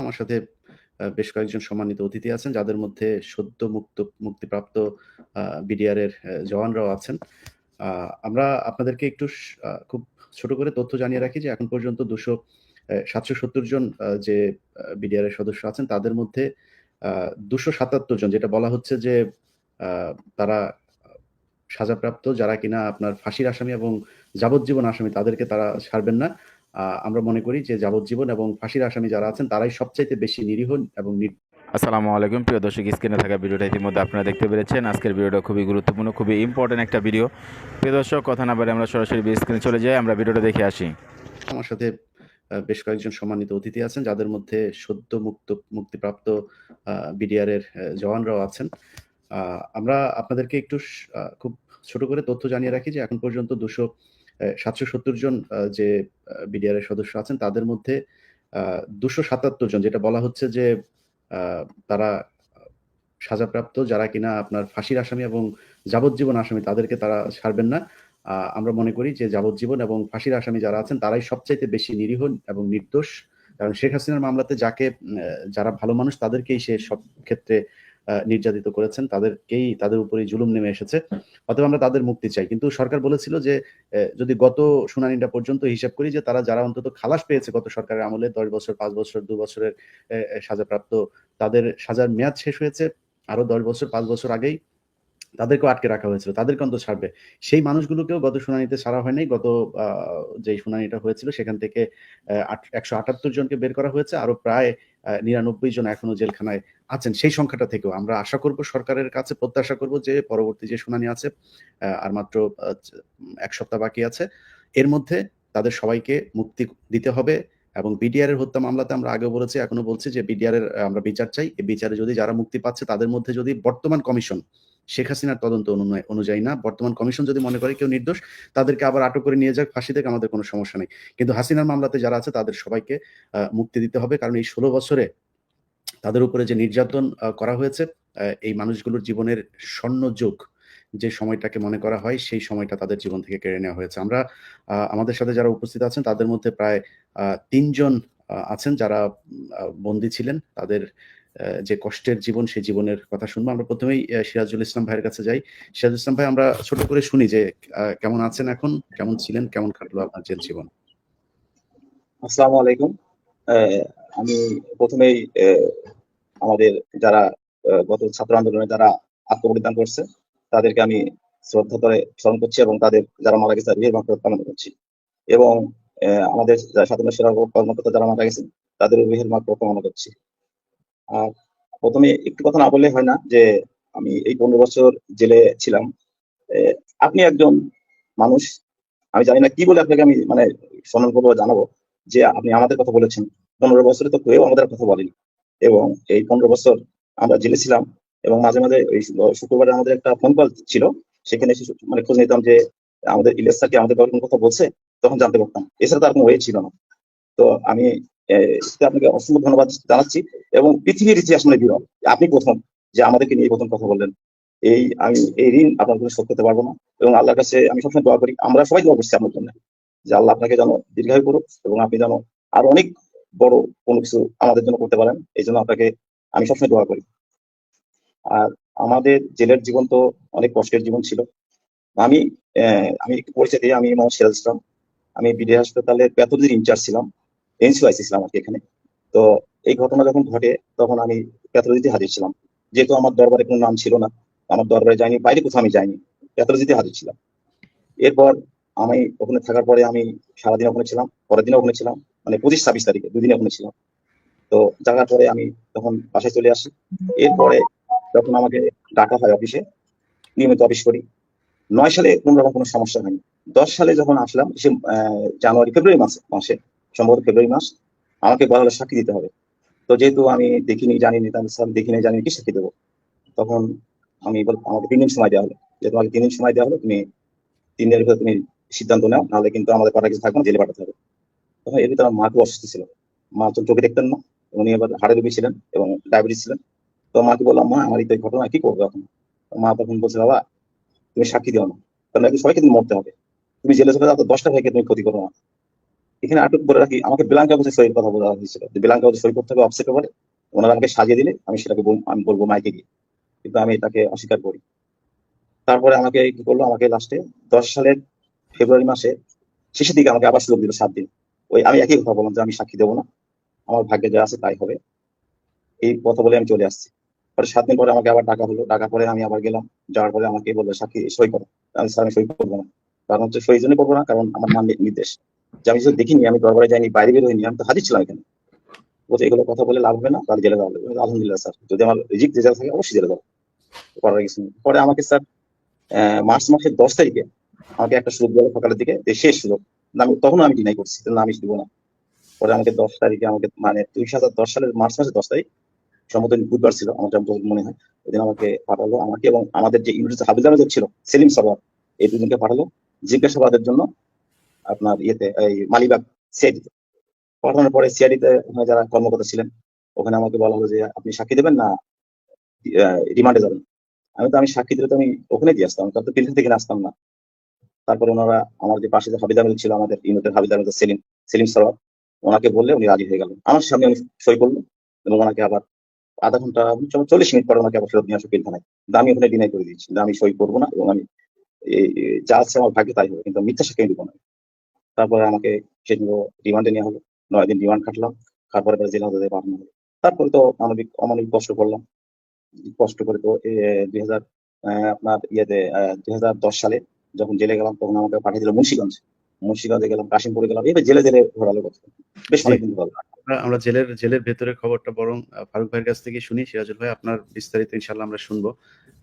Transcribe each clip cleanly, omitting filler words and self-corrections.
আমার সাথে বেশ কয়েকজন সম্মানিত অতিথি আছেন, যাদের মধ্যে সদ্য মুক্তিপ্রাপ্ত বিডিআর এর জওয়ানরাও আছেন। আমরা আপনাদেরকে একটু খুব ছোট করে তথ্য জানিয়ে রাখি যে এখন পর্যন্ত 770 জন যে বিডিআর এর সদস্য আছেন, তাদের মধ্যে 277 জন, যেটা বলা হচ্ছে যে তারা সাজাপ্রাপ্ত, যারা কিনা আপনার ফাঁসির আসামি এবং যাবজ্জীবন আসামি, তাদেরকে তারা ছাড়বেন না। আমরা মনে করি যে যাবজ্জীবন এবং ফাঁসির আসামি যারা আছেন তারাই সবচাইতে বেশি নিরীহ এবং আসসালামু আলাইকুম প্রিয় দর্শক, স্ক্রিনে থাকা ভিডিওটা ইতিমধ্যে আপনারা দেখতে পেরেছেন। আজকের ভিডিওটা খুবই গুরুত্বপূর্ণ, খুবই ইম্পর্টেন্ট একটা ভিডিও। প্রিয় দর্শক, কথা না বলে আমরা সরাসরি স্ক্রিনে চলে যাই, আমরা ভিডিওটা দেখে আসি। আমার সাথে বেশ কয়েকজন সম্মানিত অতিথি আছেন, যাদের মধ্যে সদ্য মুক্তিপ্রাপ্ত বিডিআর এর জওয়ানরাও আছেন। আমরা আপনাদেরকে একটু খুব ছোট করে তথ্য জানিয়ে রাখি যে এখন পর্যন্ত 770 জন যে বিডিআর এর সদস্য আছেন, তাদের মধ্যে 277 জন, যেটা বলা হচ্ছে যে তারা সাজাপ্রাপ্ত, যারা কিনা আপনার ফাঁসির আসামি এবং যাবজ্জীবন আসামি, তাদেরকে তারা ছাড়বেন না। আমরা মনে করি যে যাবজ্জীবন এবং ফাঁসির আসামি যারা আছেন তারাই সবচাইতে বেশি নিরীহ এবং নির্দোষ। কারণ শেখ হাসিনার মামলাতে যারা ভালো মানুষ তাদেরকেই সে সব ক্ষেত্রে নির্যাতিত করেছেন, তাদের উপরেই জুলুম নেমে এসেছে। অতএব আমরা তাদের মুক্তি চাই। কিন্তু সরকার বলেছিল যে যদি গত শুনানিটা পর্যন্ত হিসাব করি, যে যারা অন্তত খালাস পেয়েছে গত সরকারের আমলে 10 বছর, 5 বছর, 2 বছরের সাজাপ্রাপ্ত, তাদের সাজার মেয়াদ শেষ হয়েছে আরো 10 বছর, 5 বছর আগেই তাদেরকেও আটকে রাখা হয়েছিল, তাদেরকে অন্তত ছাড়বে। সেই মানুষগুলোকেও গত শুনানিতে ছাড়া হয় নাই। গত যে শুনানিটা হয়েছিল সেখান থেকে 178 জনকে বের করা হয়েছে, আরো প্রায় 99 জন এখনো জেলখানায় আছেন। সেই সংখ্যাটা থেকেও আমরা আশা করব, সরকারের কাছে প্রত্যাশা করব যে পরবর্তী যে শুনানি আছে, আর মাত্র 1 সপ্তাহ বাকি আছে, এর মধ্যে তাদের সবাইকে মুক্তি দিতে হবে। এবং বিডিআর এর হত্যা মামলাতে আমরা আগেও বলেছি, এখনো বলছি যে বিডিআর এর আমরা বিচার চাই। এই বিচারে যদি যারা মুক্তি পাচ্ছে তাদের মধ্যে যদি বর্তমান কমিশন, শেখ হাসিনার তদন্ত অনুযায়ী না, বর্তমান কমিশন যদি মনে করে কেউ নির্দোষ, তাদেরকে আবার আটক করে নিয়ে যাক ফাঁসি থেকে, আমাদের কোনো সমস্যা নেই। কিন্তু হাসিনার মামলাতে যারা আছে তাদের সবাইকে মুক্তি দিতে হবে। কারণ এই 16 বছরে তাদের উপরে যে নির্যাতন করা হয়েছে, এই মানুষগুলোর জীবনের স্বর্ণযুগ যে সময়টাকে মনে করা হয়, সেই সময়টা তাদের জীবন থেকে কেড়ে নেওয়া হয়েছে। আমরা আমাদের সাথে যারা উপস্থিত আছেন তাদের মধ্যে প্রায় 3 জন আছেন যারা বন্দী ছিলেন। তাদের যে কষ্টের জীবন, সেই জীবনের কথা শুনবো। আমরা প্রথমেই সিরাজুল ইসলাম ভাইয়ের কাছে যাই। সিরাজুল ইসলাম ভাই, আমরা ছোট করে শুনি যে কেমন আছেন এখন, কেমন ছিলেন, কেমন কাটলো আপনার জেল জীবন? আসসালামু আলাইকুম। আমি প্রথমেই আমাদের যারা গত ছাত্র আন্দোলনে যারা আত্মবলিদান করছে তাদেরকে আমি শ্রদ্ধা করে স্মরণ করছি এবং তাদের যারা মারা গেছে তাদের মাগফিরাত কামনা করছি। এবং আমাদের স্বাধীনতা সেনা কর্মকর্তা যারা মারা গেছেন তাদের রুহের মাগফিরাত কামনা করছি। আর প্রথমে একটু কথা না বললে হয় না যে আমি এই 15 বছর জেলে ছিলাম। আপনি একজন মানুষ, আমি জানি না কি বলে আপনাকে আমি মানে সম্মান করবো, জানাবো যে আপনি আমাদের কথা বলেছেন। 15 বছরে তো কেউ আমাদের কথা বলেনি। এবং এই 15 বছর আমরা জেলে ছিলাম এবং মাঝে মাঝে ওই শুক্রবারে আমাদের একটা ফোন কল ছিল, সেখানে এসে মানে খোঁজ নিতাম যে আমাদের ইলিয়াস স্যার কি আমাদের কোনো কথা বলছে, তখন জানতে পারতাম। এছাড়া তার কোনো ওয়ে ছিল না। তো আমি আপনাকে অসংখ্য ধন্যবাদ জানাচ্ছি। এবং পৃথিবীর ইতিহাস মানে বিরল, আপনি প্রথম যে আমাদেরকে নিয়ে প্রথম কথা বললেন। আমি এই ঋণ আপনার কোনো শোধ করতে পারবো না। এবং আল্লাহর কাছে আমি সবসময় দোয়া করি, আমরা সবাই দোয়া করছি আপনার জন্য, যে আল্লাহ আপনাকে যেন দীর্ঘায়ু করুক এবং আপনি যেন আরো অনেক বড় কোনো কিছু আমাদের জন্য করতে পারেন। এই জন্য আপনাকে আমি সবসময় দোয়া করি। আর আমাদের জেলের জীবন তো অনেক কষ্টের জীবন ছিল। আমি আমি একটু পরিচয় দিই, আমি মোহাম্মদ সিরাজ ইসলাম। আমি বিডি হাসপাতালের প্যাথোলজির ইনচার্জ ছিলাম, এনসিওআইসি ছিলাম আর কি এখানে। তো এই ঘটনা যখন ঘটে তখন আমি প্যাথোলজিতে হাজির ছিলাম। যেহেতু আমার দরবারে কোনো নাম ছিল না, আমার দরবারে যাইনি, বাইরে কোথাও আমি যাইনি, প্যাথোলজিতে হাজির ছিলাম। এরপর আমি ওখানে থাকার পরে আমি সারাদিন ওখানে ছিলাম, পরের দিন ওখানে ছিলাম, মানে 25-26 তারিখে 2 দিন ওখানে ছিলাম। তো জানার পরে আমি তখন বাসায় চলে আসি। এরপরে যখন আমাকে ডাকা হয় অফিসে, নিয়মিত অফিস করি। 9 সালে কোনো রকম কোনো সমস্যা হয়নি। 10 সালে যখন আসলাম, সে জানুয়ারি ফেব্রুয়ারি মাসে সম্ভবত ফেব্রুয়ারি মাস, আমাকে বলা হলো সাক্ষী দিতে হবে। তো যেহেতু আমি দেখিনি, জানিনি, তাহলে স্যার দেখিনি, জানিনি, কি সাক্ষী দেবো? তখন আমি আমাকে 3 দিন সময় দেওয়া হলো, যে তোমাকে 3 দিন সময় দেওয়া হলো, তুমি 3 দিনের ভিতরে তুমি সিদ্ধান্ত নাও, নাহলে কিন্তু আমাদের পাড়া কিছু থাকবো না, জেলে পাঠাতে হবে। তখন এর ভিতরে আমার মা খুব অসুস্থ ছিল। মা তো চোখে দেখতেন না, উনি আবার হাড়ের রোগী ছিলেন এবং ডায়াবেটিস ছিলেন। তো মাকে বললাম, মা আমার এই ঘটনা, কি করবো এখন? মা তখন বলছে, বাবা তুমি সাক্ষী দিও না, কারণ একদিন সবাইকে তুমি মরতে হবে, তুমি জেলে চলে যাও, 10টা ভাইকে তুমি ক্ষতি করো না। এখানে আটক করে রাখি, আমাকে ব্ল্যাঙ্ক কাগজে সইয়ের কথা বলা হয়েছিল যে ব্ল্যাঙ্ক কাগজে সই করতে হবে অফসেট পেপারে, ওনারা আমাকে সাজিয়ে দিলে আমি সেটাকে আমি বলবো মাইকে গিয়ে, কিন্তু আমি তাকে অস্বীকার করি। তারপরে আমাকে কি করলো, আমাকে লাস্টে 10 সালের ফেব্রুয়ারি মাসে শেষের দিকে আমাকে আবার সুযোগ দিল 7 দিন। ওই আমি একই কথা বললাম যে আমি সাক্ষী দেবো না, আমার ভাগ্যে যা আছে তাই হবে, এই কথা বলে আমি চলে আসছি। পরে 7 দিন পরে আমাকে আবার ডাকা হলো, ডাকা পরে আমি আবার গেলাম, যাওয়ার পরে আমাকে বললো সাক্ষী সই করো। আমি স্যার আমি সই করবো না, কারণ হচ্ছে সই জন্য করবো না, কারণ আমার নাম নির্দেশ যে আমি যদি দেখিনি, আমি দরবারে যাইনি, বাইরে বের হইনি, আমি তো হাজির ছিলাম এখানে। বলছে এগুলো কথা বলে লাভ হবে না, তাহলে জেলে যাওয়া লাগবে। আলহামদুলিল্লাহ স্যার, যদি আমার রিজিক রেজাল্ট থাকে অবশ্যই জেলে যাবো, করার কিছু নেই। পরে আমাকে স্যার মার্চ মাসের 10 তারিখে আমাকে একটা সুযোগ দিল সকালের দিকে, যে শেষ সুযোগ। আমি তখন আমি ডিনাই করছি, না আমি দিব না। পরে আমাকে 10 তারিখে আমাকে মানে 2010 সালের মার্চ মাসের 10 তারিখ, সম্ভবত বুধবার ছিল আমার যতদূর মনে হয়, ওইদিন আমাকে পাঠালো, আমাকে এবং আমাদের যে ইউনিট হাবিজার ছিল সেলিম সরওয়ার, এই দুজনকে পাঠালো জিজ্ঞাসাবাদের জন্য আপনার ইয়েতে, এই মালিবাগ সিআইডিতে। পাঠানোর পরে সিআইডিতে যারা কর্মকর্তা ছিলেন, ওখানে আমাকে বলা হলো যে আপনি সাক্ষী দেবেন না রিমান্ডে যাবেন। আমি সাক্ষী দিলে তো আমি ওখানে দিয়ে আসতাম, তার তো পিছন থেকে আসতাম না। তারপরে ওনারা আমার যে পাশে যে হাবিজ আহমেদ ছিল, আমাদের ইউনিটের হাবিজ আহমেদ সেলিম সরওয়ার, ওনাকে বললে উনি রাজি হয়ে গেলেন, আমার সামনে উনি সই করলেন এবং ওনাকে আবার আধা ঘন্টা 40 মিনিট পরে ওনাকে আবার ফেরত নিয়ে আসো পিলখানায়। কিন্তু আমি ওখানে ডিনাই করে দিয়েছি যে আমি সই করবো না, এবং আমি যা আছে আমার ভাগ্যে তাই হবে, কিন্তু মিথ্যা সাক্ষী দিব না। তারপরে আমাকে সেদিন রিমান্ডে নেওয়া হলো, 9 দিন রিমান্ড কাটলাম, তারপরে জেল হাজতে পাঠানো হলো। তারপরে তো অমানবিক কষ্ট করলাম, কষ্ট করে তো 2000 আপনার ইয়েতে 2010 সালে যখন জেলে গেলাম, তখন আমাকে পাঠিয়ে দিল মুন্সিগঞ্জে গেলাম, কাশিমপুরে গেলাম, এবার জেলে ঘোরালো কথা, বেশ অনেকদিন ঘোরালো। আমরা জেলের ভেতরের খবরটা বরং ফারুক ভাইয়ের কাছ থেকে শুনি। সিরাজুল ভাই, আপনার বিস্তারিত ইনশাল্লাহ আমরা শুনবো।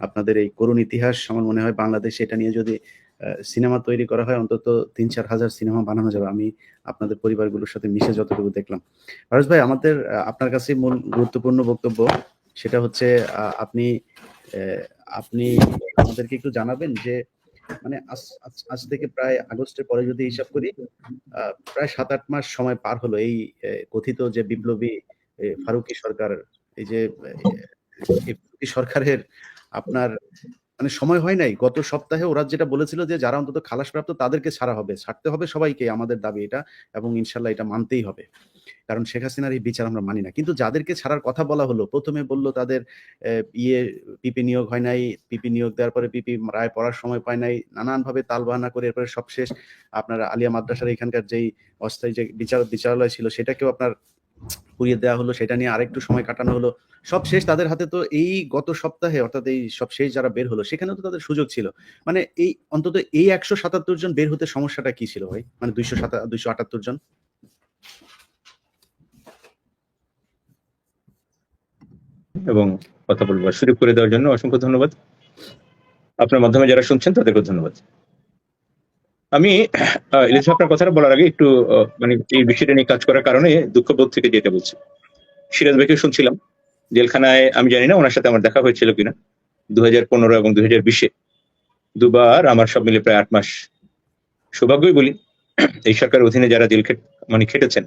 আপনাদের এই করুণ ইতিহাস, আমার মনে হয় বাংলাদেশে এটা নিয়ে যদি সিনেমা তৈরি করা হয়, অন্তত 3-4 হাজার সিনেমা বানানো যাবে, আমি আপনাদের পরিবারগুলোর সাথে মিশে যতটুকু দেখলাম। ফারুক ভাই, আমাদের আপনার কাছে মূল গুরুত্বপূর্ণ বক্তব্য সেটা হচ্ছে আপনি আমাদেরকে একটু জানাবেন যে মানে আজ থেকে প্রায় আগস্টের পরে যদি হিসাব করি, প্রায় 7-8 মাস সময় পার হলো এই কথিত যে বিপ্লবী ফারুকী সরকার, এই যে ফারুকী সরকারের আপনার মানে সময় হয় নাই। গত সপ্তাহে ওরা যেটা বলেছিল যে যারা অন্তত খালাসপ্রাপ্ত তাদেরকে ছাড়তে হবে সবাইকে, আমাদের দাবি এটা, এবং ইনশাল্লাহ এটা মানতেই হবে, কারণ শেখ হাসিনার এই বিচার আমরা মানি না। কিন্তু যাদেরকে ছাড়ার কথা বলা হলো, প্রথমে বলল তাদের পিপি নিয়োগ হয় নাই, পিপি নিয়োগ দেওয়ার পরে পিপি রায় পড়ার সময় পায় নাই, নানানভাবে তালবাহানা করে এরপরে সবশেষ আপনার আলিয়া মাদ্রাসার এখানকার যেই অস্থায়ী যে বিচারালয় ছিল সেটাকেও আপনার পুড়িয়ে দেওয়া হলো, সেটা নিয়ে আরেকটু সময় কাটানো হলো। সব শেষ তাদের হাতে। তো এই গত সপ্তাহে, অর্থাৎ এই সব শেষ যারা বের হলো, সেখানেও তো তাদের সুযোগ ছিল। মানে এই অন্তত এই 177 জন বের হতে সমস্যাটা কি ছিল ভাই? মানে 278 জন। এবং কথা বলবার সুযোগ করে দেওয়ার জন্য অসংখ্য ধন্যবাদ। আপনার মাধ্যমে যারা শুনছেন তাদেরকে ধন্যবাদ। আমি ইলিয়াস আপনার কথাটা বলার আগে একটু মানে এই বিষয়টা নিয়ে কাজ করার কারণে দুঃখবোধ থেকে যেটা বলছি, সিরাজ ভাইকে শুনছিলাম জেলখানায়, আমি জানি না ওনার সাথে আমার দেখা হয়েছিল কিনা, 2015 এবং 2020-এ দুবার, আমার সব মিলে প্রায় 8 মাস। সৌভাগ্যই বলি, এই সরকারের অধীনে যারা জেল খেটেছেন,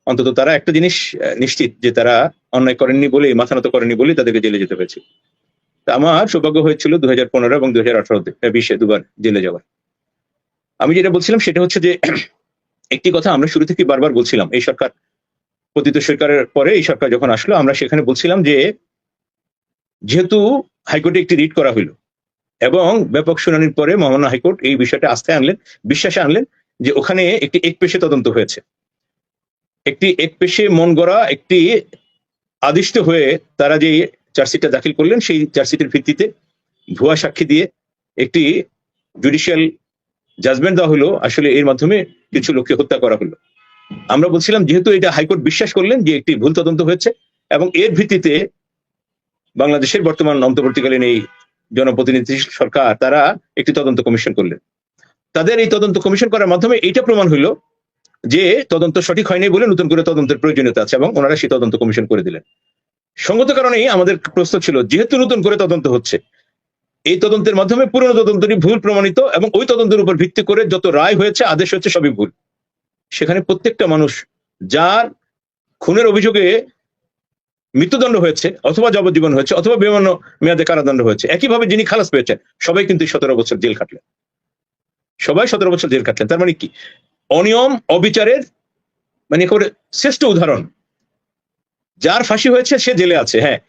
অন্তত তারা একটা জিনিস নিশ্চিত যে তারা অন্যায় করেননি বলে, মাথা নত করেনি বলে তাদেরকে জেলে যেতে হয়েছে। আমার সৌভাগ্য হয়েছিল 2015 এবং 2018-20-এ দুবার জেলে যাওয়ার। আমি যেটা বলছিলাম সেটা হচ্ছে যে একটি কথা আমরা শুরু থেকে বারবার বলছিলাম, এই সরকার পতিত সরকারের পরে এই সরকার যখন আসলো, আমরা সেখানে বলছিলাম যে যেহেতু হাইকোর্টে একটি রিট করা হইল এবং ব্যাপক শুনানির পরে মহামান্য হাইকোর্ট এই বিষয়টা আস্থায় আনলেন, বিশ্বাসে আনলেন যে ওখানে একটি একপেশে তদন্ত হয়েছে, একটি একপেশে মন গড়া একটি আদিষ্ট হয়ে তারা যে চার্জশিটটা দাখিল করলেন, সেই চার্জশিটের ভিত্তিতে ভুয়া সাক্ষী দিয়ে একটি জুডিশিয়াল জাজমেন্ট দেওয়া হলো, আসলে এর মাধ্যমে কিছু লোককে হত্যা করা হলো। আমরা বলছিলাম যেহেতু এটা হাইকোর্ট বিশ্বাস করলেন যে একটি ভুল তদন্ত হয়েছে, এবং এর ভিত্তিতে বাংলাদেশের বর্তমান অন্তর্বর্তীকালীন এই জনপ্রতিনিধি সরকার তারা একটি তদন্ত কমিশন করলেন। তাদের এই তদন্ত কমিশন করার মাধ্যমে এইটা প্রমাণ হইল যে তদন্ত সঠিক হয়নি বলে নতুন করে তদন্তের প্রয়োজনীয়তা আছে, এবং ওনারা সেই তদন্ত কমিশন করে দিলেন। সঙ্গত কারণেই আমাদের প্রশ্ন ছিল, যেহেতু নতুন করে তদন্ত হচ্ছে, এই তদন্তের মাধ্যমে পুরনো তদন্তটি ভুল প্রমাণিত, এবং ওই তদন্তের উপর ভিত্তি করে যত রায় হয়েছে, আদেশ হয়েছে, সবই ভুল। সেখানে প্রত্যেকটা মানুষ যার খুনের অভিযোগে মৃত্যুদণ্ড হয়েছে, অথবা যাবজ্জীবন হয়েছে, অথবা বিভিন্ন মেয়াদে কারাদণ্ড হয়েছে, একইভাবে যিনি খালাস পেয়েছেন সবাই কিন্তু 17 বছর জেল খাটলেন, সবাই 17 বছর জেল খাটলেন। তার মানে কি? অনিয়ম অবিচারের মানে একেবারে শ্রেষ্ঠ উদাহরণ। যার ফাঁসি হয়েছে সে জেলে আছে, হ্যাঁ,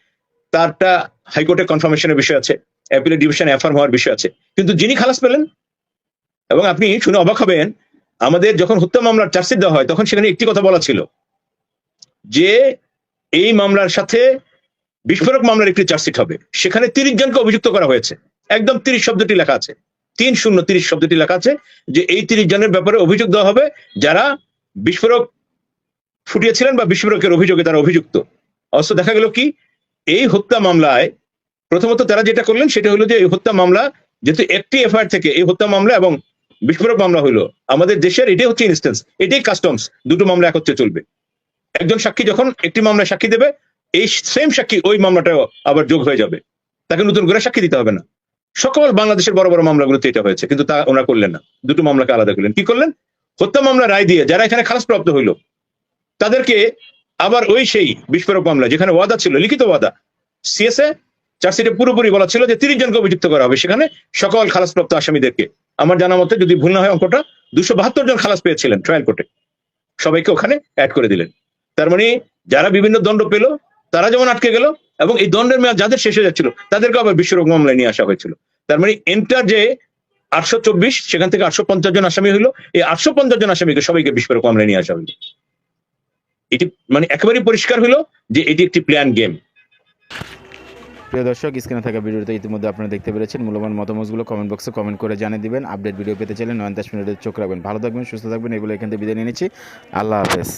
তারটা হাইকোর্টে কনফার্মেশনের বিষয় আছে, অ্যাপিলেট ডিভিশন অ্যাফার্ম হওয়ার বিষয় আছে, কিন্তু যিনি খালাস পেলেন, এবং আপনি শুনে অবাক হবেন, আমাদের যখন হত্যা মামলার চার্জশিট দেওয়া হয় তখন সেখানে একটি কথা বলা ছিল যে এই মামলার সাথে বিস্ফোরক মামলার একটি চার্জশিট হবে, সেখানে 30 জনকে অভিযুক্ত করা হয়েছে, একদম 30 শব্দটি লেখা আছে, 30 শব্দটি লেখা আছে যে এই 30 জনের ব্যাপারে অভিযোগ দেওয়া হবে যারা বিস্ফোরক ফুটিয়েছিলেন বা বিস্ফোরকের অভিযোগে তারা অভিযুক্ত। অবশ্য দেখা গেল কি, এই হত্যা মামলায় প্রথমত তারা যেটা করলেন সেটা হলো যে এই হত্যা মামলা যেহেতু একটি এফআইআর থেকে এই হত্যা মামলা এবং বিস্ফোরক মামলা হলো, আমাদের দেশের এটাই হচ্ছে ইনস্টেন্স, এটাই কাস্টমস, দুটো মামলা একত্রে চলবে। একজন সাক্ষী যখন একটি মামলায় সাক্ষী দেবে, এই সেম সাক্ষী ওই মামলাটাও আবার যোগ হয়ে যাবে, তাকে নতুন করে সাক্ষী দিতে হবে না। সকল বাংলাদেশের বড় বড় মামলাগুলোতে এটা হয়েছে, কিন্তু তা ওনারা করলেন না, দুটো মামলাকে আলাদা করলেন। কি করলেন? হত্যা মামলা রায় দিয়ে যারা এখানে খালাসপ্রাপ্ত হইলো তাদেরকে আবার ওই সেই বিস্ফোরক মামলা যেখানে ওয়াদা ছিল, লিখিত ওয়াদা, সিএসএ চার্জশিটে পুরোপুরি বলা ছিল যে 30 জনকে অভিযুক্ত করা হবে, সেখানে সকল খালাসপ্রাপ্ত আসামিদেরকে, আমার জানা মতে যদি ভুল না হয় অঙ্কটা 272 জন খালাস পেয়েছিলেন ট্রায়াল কোর্টে, সবাইকে ওখানে অ্যাড করে দিলেন। তার মানে যারা বিভিন্ন দণ্ড পেল তারা যেমন আটকে গেল, এবং এই দণ্ডের মেয়াদ যাদের শেষ হয়ে যাচ্ছিল তাদেরকে আবার বিস্ফোরক মামলায় নিয়ে আসা হয়েছিল। তার মানে এন্টার যে 824 সেখান থেকে 850 জন আসামি হইলো, এই 850 জন আসামিকে সবাইকে বিস্ফোরক মামলায় নিয়ে আসা হইলো। এটি মানে একেবারেই পরিষ্কার হলো যে এটি একটি প্ল্যান গেম। প্রিয় দর্শক, স্ক্রিনে থাকা ভিডিওতে ইতিমধ্যে আপনারা দেখতে পেরেছেন। মূল্যবান মতামতগুলো কমেন্ট বক্সে কমেন্ট করে জানিয়ে দিবেন। আপডেট ভিডিও পেতে চাইলে 9-10 মিনিটের চোখ রাখবেন। ভালো থাকবেন, সুস্থ থাকবেন, এগুলো এখান থেকে বিদায় নিয়ে নিচ্ছি। আল্লাহ হাফেজ।